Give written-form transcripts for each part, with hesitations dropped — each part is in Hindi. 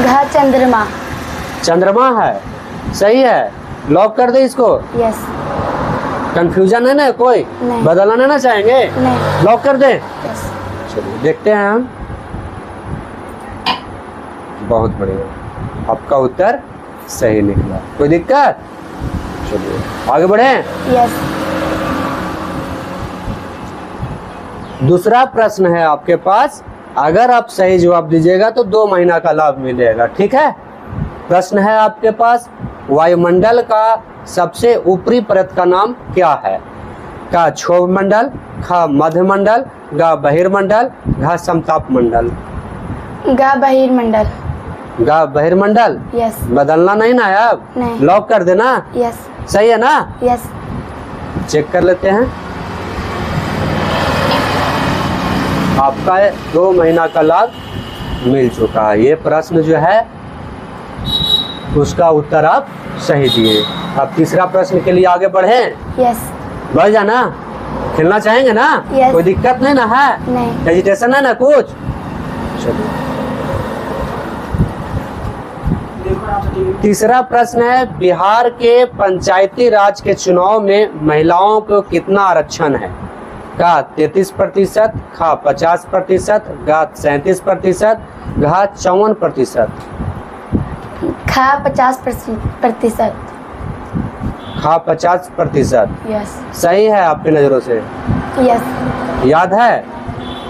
घा चंद्रमा। चंद्रमा है, सही है। लॉक कर दे इसको। यस। कंफ्यूजन है ना कोई? नहीं। बदलना ना चाहेंगे? नहीं। लॉक कर दे। यस। चलिए देखते हैं हम। बहुत बढ़िया, आपका उत्तर सही निकला। कोई दिक्कत? चलिए आगे बढ़े। यस। दूसरा प्रश्न है आपके पास, अगर आप सही जवाब दीजिएगा तो 2 महीना का लाभ मिलेगा, ठीक है। प्रश्न है आपके पास, वायुमंडल का सबसे ऊपरी परत का नाम क्या है? का क्षोभ मंडल, खा मध्यमंडल, गा बहिर्मंडल, घा समताप मंडल। गा बहिर्मंडल। गा बहिर्मंडल। यस। बदलना नहीं ना है अब? नहीं। लॉक कर देना। यस। सही है ना? यस। चेक कर लेते हैं। आपका 2 महीना का लाभ मिल चुका है। ये प्रश्न जो है उसका उत्तर आप सही दिए। अब तीसरा प्रश्न के लिए आगे बढ़े। यस। बढ़ जाना। खेलना चाहेंगे ना? Yes. कोई दिक्कत नहीं ना है? नहीं। हेजिटेशन है ना कुछ? चलिए, तीसरा प्रश्न है, बिहार के पंचायती राज के चुनाव में महिलाओं को कितना आरक्षण है? का 33%, खा 50%, गा 37%, घा 54%। खा 50%। खा 50%। यस। सही है आपकी नजरों से? यस। याद है?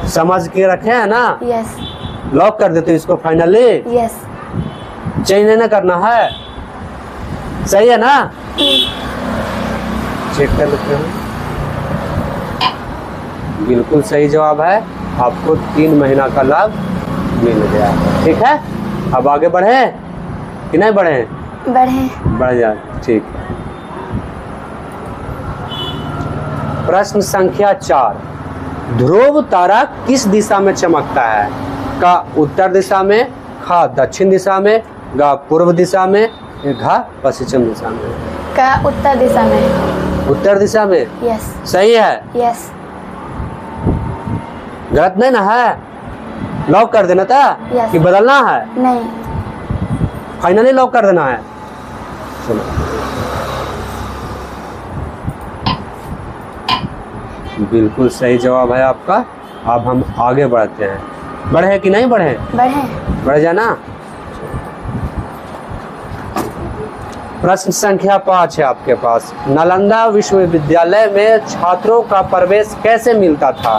समझ के रखे हैं ना? यस। लॉक कर देते इसको फाइनली। यस। चेंज नहीं करना है। सही है ना? चेक कर लेते हैं। बिल्कुल सही जवाब है। आपको 3 महीना का लाभ मिल गया, ठीक है। अब आगे बढ़े कि नहीं बढ़े? बढ़े। बढ़ जाए, ठीक। प्रश्न संख्या 4, ध्रुव तारा किस दिशा में चमकता है? का उत्तर दिशा में, खा दक्षिण दिशा में, गा पूर्व दिशा में, घा पश्चिम दिशा में। का उत्तर दिशा में। उत्तर दिशा में। यस। सही है? यस। गलत नहीं ना है? लॉक कर देना था? Yes. कि बदलना है? नहीं। फाइनली लॉक कर देना है। चलो, बिल्कुल सही जवाब है आपका। अब हम आगे बढ़ते हैं। बढ़े कि नहीं बढ़े? बढ़े। बढ़ जाना। प्रश्न संख्या 5 है आपके पास, नालंदा विश्वविद्यालय में छात्रों का प्रवेश कैसे मिलता था?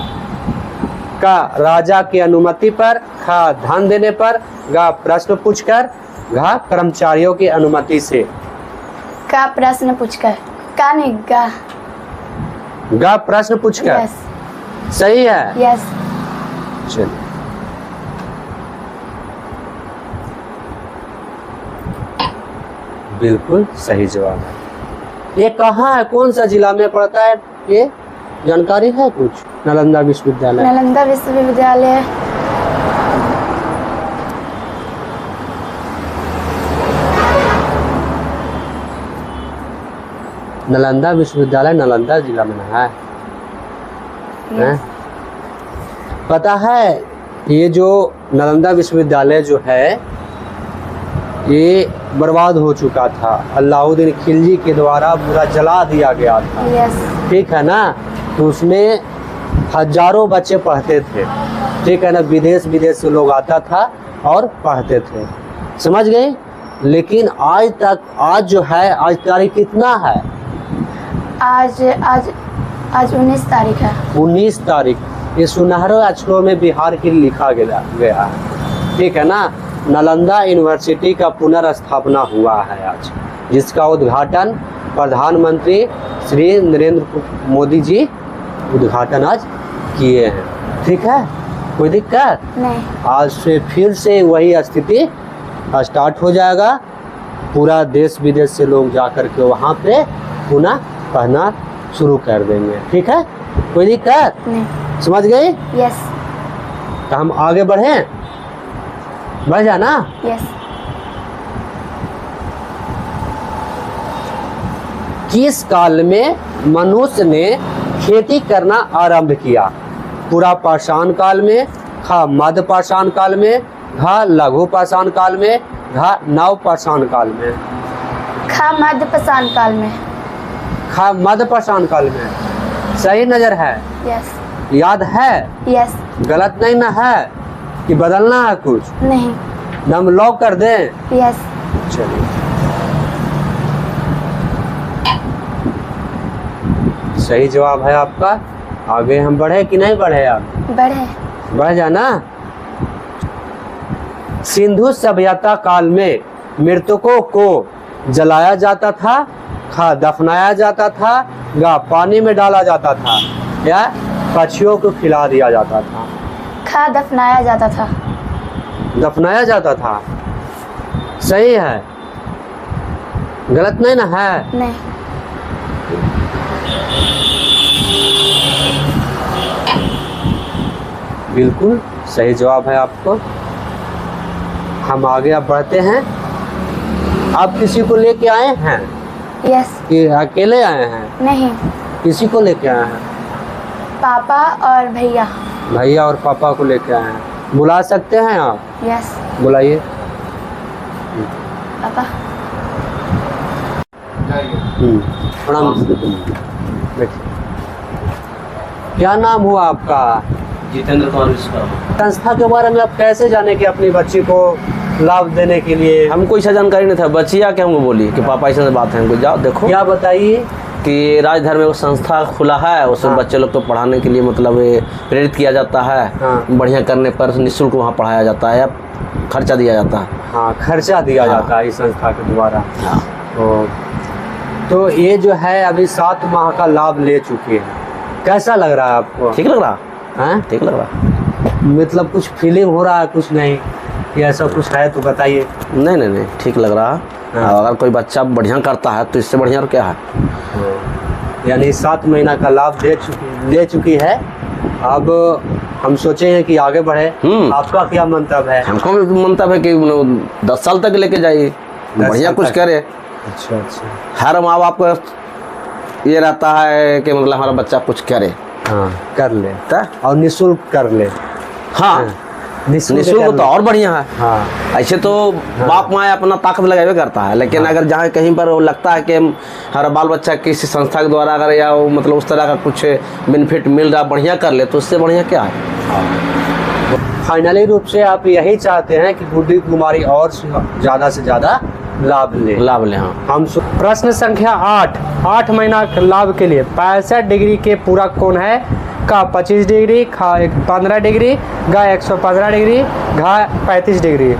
का राजा की अनुमति पर, खा धन देने पर, गा प्रश्न पूछकर, घा कर्मचारियों की अनुमति से। का प्रश्न पूछकर। का नहीं, गा। गा प्रश्न पूछकर। यस। सही है? यस। चलिए, बिल्कुल सही जवाब है। ये कहाँ है, कौन सा जिला में पड़ता है? ये जानकारी है कुछ? नालंदा विश्वविद्यालय। नालंदा विश्वविद्यालय नालंदा विश्वविद्यालय नालंदा जिला में है। पता है ये जो नालंदा विश्वविद्यालय जो है ये बर्बाद हो चुका था, अलाउद्दीन खिलजी के द्वारा पूरा जला दिया गया था। यस। ठीक है ना, तो उसमें हजारों बच्चे पढ़ते थे। ठीक है ना, विदेश से लोग आता था और पढ़ते थे, समझ गए। लेकिन आज तक, आज जो है, आज तारीख कितना है? आज आज आज 19 तारीख है। 19 तारीख। ये सुनहरे अक्षरों में बिहार के लिए लिखा गया है। ठीक है ना, नालंदा यूनिवर्सिटी का पुनर्स्थापना हुआ है आज, जिसका उद्घाटन प्रधानमंत्री श्री नरेंद्र मोदी जी उद्घाटन आज किए हैं। ठीक है, कोई दिक्कत नहीं। आज से फिर से वही स्थिति स्टार्ट हो जाएगा। पूरा देश विदेश से लोग जा कर के वहाँ पे पुनः पढ़ना शुरू कर देंगे। ठीक है, कोई दिक्कत नहीं। समझ गए? यस। तो हम आगे बढ़ें, बढ़ जाना। यस। किस काल में मनुष्य ने खेती करना आरंभ किया? पूरा पाषाण काल में, खा मध्य पाषाण काल में, घा लघु पाषाण काल में, घा नव पाषाण काल में। खा मध्य पाषाण काल में। खा मध्य पाषाण काल में। सही नजर है? यस। याद है? यस। गलत नहीं ना है कि बदलना है कुछ? नहीं। हम लॉक कर दें? यस। चलिए, सही जवाब है आपका। आगे हम बढ़े कि नहीं बढ़े? आप बढ़े। बढ़ जाना। सिंधु सभ्यता काल में मृतकों को जलाया जाता था, खा दफनाया जाता था, गा पानी में डाला जाता था, या पक्षियों को खिला दिया जाता था? खा दफनाया जाता था। दफनाया जाता था। सही है, गलत नहीं ना है? नहीं। बिल्कुल सही जवाब है आपको। हम आगे अब बढ़ते हैं। आप किसी को लेके आए हैं यस। कि अकेले आए हैं? नहीं। किसी को लेके आए हैं? पापा और भैया। भैया और पापा को लेके आए हैं। बुला सकते हैं आप? यस। बुलाइए। पापा। प्रणाम। बैठिए। क्या नाम हुआ आपका? जितेंद्र कुमार विश्वकर्मा। संस्था के बारे में आप कैसे जाने कि अपनी बच्ची को लाभ देने के लिए? हमको ऐसा जानकारी नहीं था, बच्ची आके हमको बोली कि पापा ऐसा बात है, हमको जाओ देखो। क्या बताइए? कि राजधर में वो संस्था खुला है, उसमें हाँ। बच्चे लोग को पढ़ाने के लिए मतलब ये प्रेरित किया जाता है। हाँ। बढ़िया करने पर निःशुल्क वहाँ पढ़ाया जाता है या खर्चा दिया जाता है। हाँ, खर्चा दिया हाँ। जाता है इस संस्था के द्वारा। हाँ। तो ये जो है अभी 7 माह का लाभ ले चुके हैं। कैसा लग रहा है आपको? ठीक लग रहा हैं? ठीक लग रहा। मतलब कुछ फीलिंग हो रहा है? कुछ नहीं कि ऐसा कुछ है तो बताइए। नहीं ठीक लग रहा। हाँ। अगर कोई बच्चा बढ़िया करता है तो इससे बढ़िया और क्या है। यानी 7 महीना का लाभ ले चुकी है। अब हम सोचे हैं कि आगे बढ़े। आपका क्या मंतव्य है? हमको भी मंतव्य है कि 10 साल तक लेके जाइए, बढ़िया कुछ करे। अच्छा। हर माँ बाप को ये रहता है कि मतलब हमारा बच्चा कुछ करे। हाँ, कर ले ता? और निःशुल्क कर ले। हाँ, निःशुल्क तो और बढ़िया है। हाँ। ऐसे तो बाप माँ अपना ताकत लगावे करता है, लेकिन अगर जहाँ कहीं पर वो लगता है कि हमारा बाल बच्चा किसी संस्था के द्वारा अगर या वो मतलब उस तरह का कुछ बेनिफिट मिल रहा, बढ़िया कर ले, तो उससे बढ़िया क्या है। फाइनली रूप से आप यही चाहते हैं कि गुड्डी कुमारी और ज़्यादा से ज़्यादा लाभ ले। हाँ। हम प्रश्न संख्या 8 महीना के लाभ के लिए 65 डिग्री के पूरक कोण है? का 25 डिग्री, खा 15 डिग्री, गा 115 डिग्री, घा 35 डिग्री।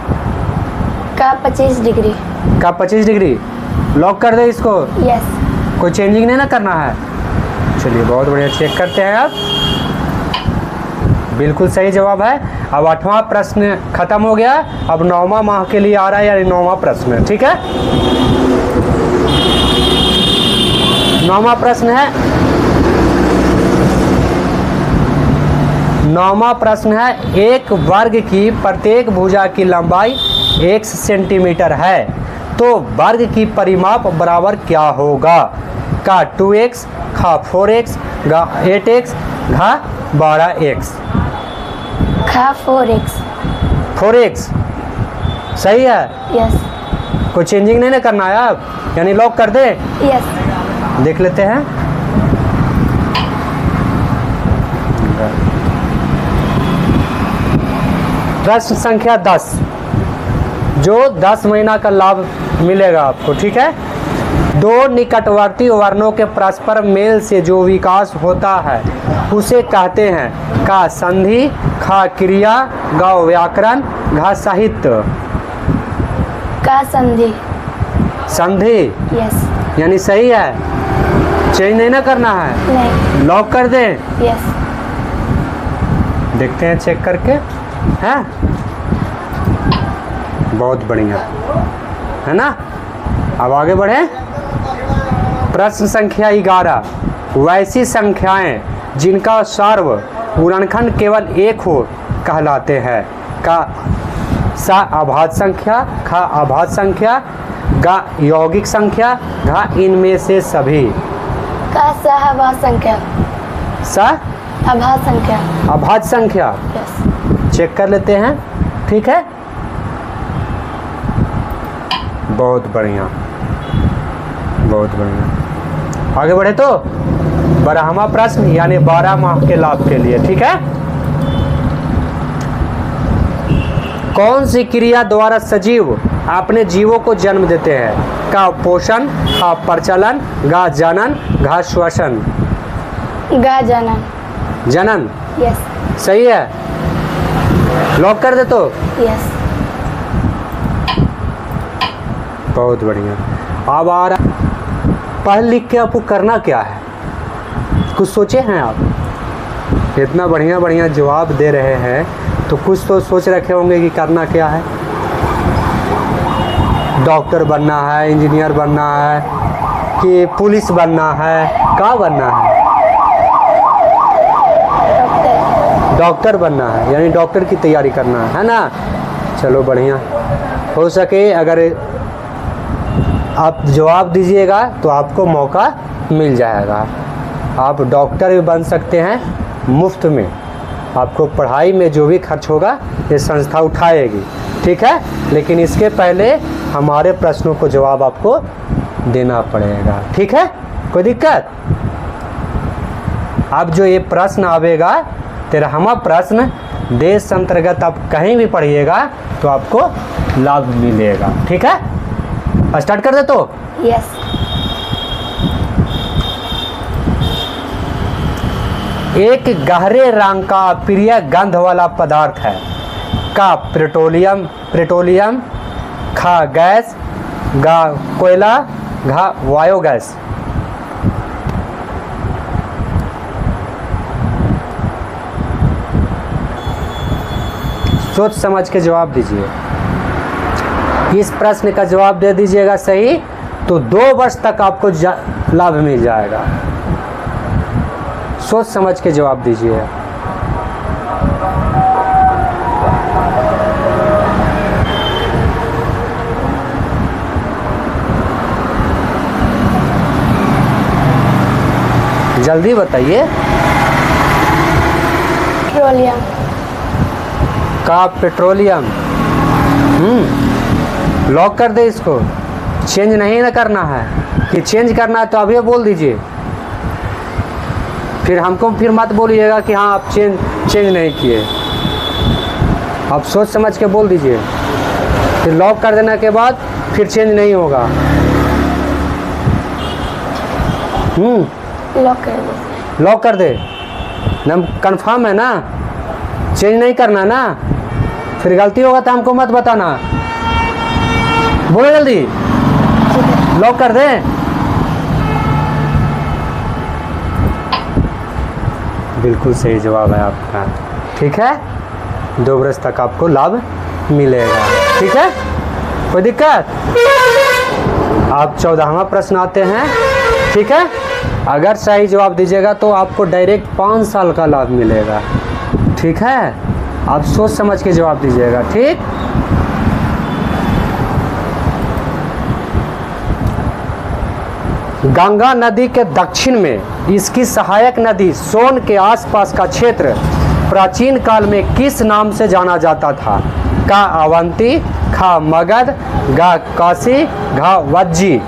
का 25 डिग्री। का 25 डिग्री लॉक कर दे इसको। यस। कोई चेंजिंग नहीं ना करना है? चलिए, बहुत बढ़िया। चेक करते हैं आप। बिल्कुल सही जवाब है। अब 8वां प्रश्न खत्म हो गया। अब 9वां माह के लिए आ रहा है, यानी 9वां प्रश्न। ठीक है, 9वां प्रश्न है। 9वां प्रश्न है, एक वर्ग की प्रत्येक भुजा की लंबाई 1 सेंटीमीटर है, तो वर्ग की परिमाप बराबर क्या होगा? का 2x, खा 4x, गा 8x, घा 12x। था 4x। 4x सही है। यस। कोई चेंजिंग नहीं ना करना है आप, यानी लॉक कर दे। यस। देख लेते हैं। प्रश्न संख्या 10, जो 10 महीना का लाभ मिलेगा आपको, ठीक है। दो निकटवर्ती वर्णों के परस्पर मेल से जो विकास होता है उसे कहते हैं का संधि, खा क्रिया, ग व्याकरण, घ साहित्य। का संधि। संधि यस। यानी सही है, चेंज नहीं ना करना है, नहीं। लॉक कर दें। यस। देखते हैं चेक करके, हैं। बहुत बढ़िया है ना। अब आगे बढ़े। प्रश्न संख्या 11, वैसी संख्याएं जिनका सर्व गुणनखंड केवल एक हो कहलाते हैं का सा अभाज्य संख्या, खा अभाज्य संख्या, गा यौगिक संख्या, घा इनमें से सभी। का सहभाज्य संख्या। सा अभाज्य संख्या। अभाज्य संख्या। यस। चेक कर लेते हैं, ठीक है। बहुत बढ़िया, बहुत बढ़िया। आगे बढ़े तो 12वां प्रश्न यानी 12 माह के लाभ के लिए, ठीक है। कौन सी क्रिया द्वारा सजीव अपने जीवों को जन्म देते हैं? का पोषण, खा प्रचलन, गा जनन, घा श्वसन। गा जनन। जनन यस। सही है, लॉक कर दे तो। यस। बहुत बढ़िया। अब आ रहा, पढ़ लिख के आपको करना क्या है, कुछ सोचे हैं आप? इतना बढ़िया बढ़िया जवाब दे रहे हैं तो कुछ तो सोच रखे होंगे कि करना क्या है। डॉक्टर बनना है, इंजीनियर बनना है, कि पुलिस बनना है, क्या बनना है? डॉक्टर। डॉक्टर बनना है, यानी डॉक्टर की तैयारी करना है ना। चलो बढ़िया, हो सके अगर आप जवाब दीजिएगा तो आपको मौका मिल जाएगा। आप डॉक्टर भी बन सकते हैं मुफ्त में। आपको पढ़ाई में जो भी खर्च होगा ये संस्था उठाएगी, ठीक है। लेकिन इसके पहले हमारे प्रश्नों को जवाब आपको देना पड़ेगा, ठीक है। कोई दिक्कत? अब जो ये प्रश्न आवेगा 13वां प्रश्न, देश अंतर्गत आप कहीं भी पढ़िएगा तो आपको लाभ मिलेगा, ठीक है। स्टार्ट कर दे तो। यस। एक गहरे रंग का प्रिय गंध वाला पदार्थ है। का पेट्रोलियम, पेट्रोलियम, खा गैस, गा कोयला, घा बायोगैस। सोच समझ के जवाब दीजिए। इस प्रश्न का जवाब दे दीजिएगा सही तो 2 वर्ष तक आपको लाभ मिल जाएगा। सोच समझ के जवाब दीजिए। जल्दी बताइए। पेट्रोलियम। का पेट्रोलियम। लॉक कर दे इसको, चेंज नहीं ना करना है। कि चेंज करना है तो अभी बोल दीजिए, फिर हमको फिर मत बोलिएगा कि हाँ आप चेंज नहीं किए। आप सोच समझ के बोल दीजिए, फिर लॉक कर देने के बाद फिर चेंज नहीं होगा। लॉक कर दे। लॉक कर दे ना, कंफर्म है ना, चेंज नहीं करना ना। फिर गलती होगा तो हमको मत बताना, बोलो जल्दी। लॉक कर दे। बिल्कुल सही जवाब है आपका, ठीक है। 2 वर्ष तक आपको लाभ मिलेगा, ठीक है। कोई दिक्कत? आप 14वां प्रश्न आते हैं, ठीक है। अगर सही जवाब दीजिएगा तो आपको डायरेक्ट 5 साल का लाभ मिलेगा, ठीक है। आप सोच समझ के जवाब दीजिएगा, ठीक। गंगा नदी के दक्षिण में इसकी सहायक नदी सोन के आसपास का क्षेत्र प्राचीन काल में किस नाम से जाना जाता था? का अवंती, खा मगध, गा काशी, घा वज्जी।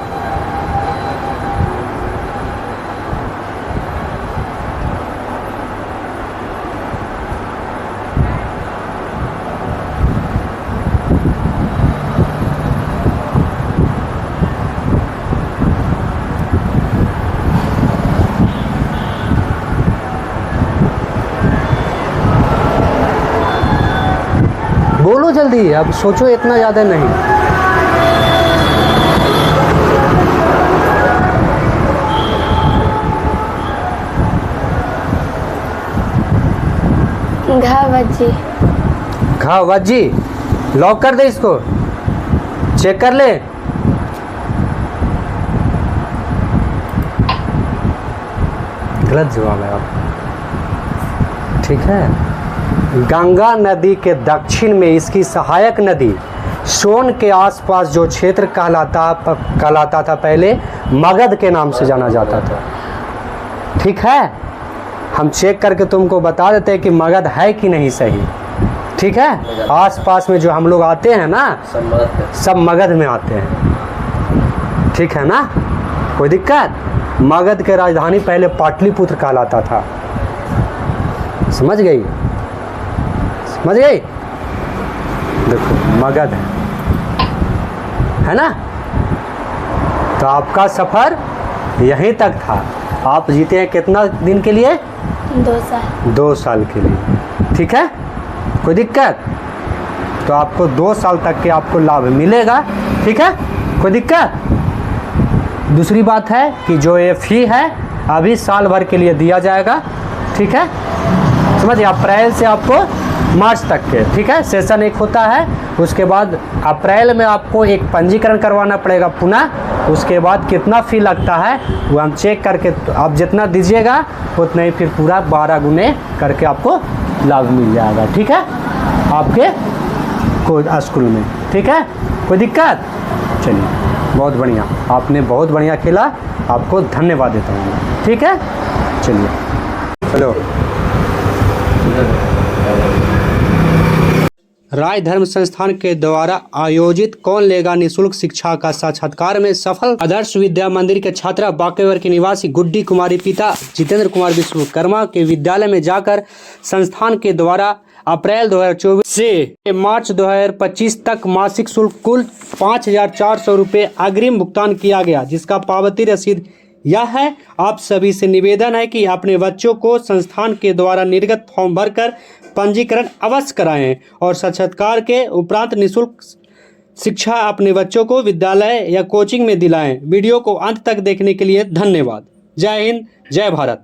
बोलो जल्दी, अब सोचो, इतना ज़्यादा नहीं। घावजी। घावजी लॉक कर दे, इसको चेक कर ले। गलत जवाब है आप। ठीक है, गंगा नदी के दक्षिण में इसकी सहायक नदी सोन के आसपास जो क्षेत्र कहलाता था पहले, मगध के नाम से जाना जाता था। ठीक है, हम चेक करके तुमको बता देते हैं कि मगध है कि नहीं सही। ठीक है, आसपास में जो हम लोग आते हैं ना, सब मगध में आते हैं। ठीक है ना, कोई दिक्कत? मगध के राजधानी पहले पाटलिपुत्र कहलाता था। समझ गई? समझ गई? देखो मगध है ना। तो आपका सफर यहीं तक था। आप जीते हैं कितना दिन के लिए? 2 साल। 2 साल के लिए। ठीक है, कोई दिक्कत? तो आपको 2 साल तक के आपको लाभ मिलेगा। ठीक है, कोई दिक्कत? दूसरी बात है कि जो ये फी है अभी साल भर के लिए दिया जाएगा। ठीक है, समझिए, अप्रैल से आपको मार्च तक के। ठीक है, सेशन 1 होता है, उसके बाद अप्रैल में आपको एक पंजीकरण करवाना पड़ेगा पुनः। उसके बाद कितना फ़ी लगता है वो हम चेक करके, आप जितना दीजिएगा उतना ही फिर पूरा 12 गुने करके आपको लाभ मिल जाएगा। ठीक है, आपके स्कूल में। ठीक है, कोई दिक्कत? चलिए, बहुत बढ़िया, आपने बहुत बढ़िया खेला, आपको धन्यवाद देता हूँ। ठीक है, चलिए। हेलो, राय धर्म संस्थान के द्वारा आयोजित कौन लेगा निःशुल्क शिक्षा का साक्षात्कार में सफल आदर्श विद्या मंदिर के छात्रा बाकेवर की निवासी गुड्डी कुमारी पिता जितेंद्र कुमार विश्वकर्मा के विद्यालय में जाकर संस्थान के द्वारा अप्रैल 2024 से मार्च 2025 तक मासिक शुल्क कुल 5,400 रुपये अग्रिम भुगतान किया गया, जिसका पावती रसीद यह है। आप सभी से निवेदन है कि अपने बच्चों को संस्थान के द्वारा निर्गत फॉर्म भरकर पंजीकरण अवश्य कराएं और साक्षात्कार के उपरांत निःशुल्क शिक्षा अपने बच्चों को विद्यालय या कोचिंग में दिलाएं। वीडियो को अंत तक देखने के लिए धन्यवाद। जय हिंद, जय भारत।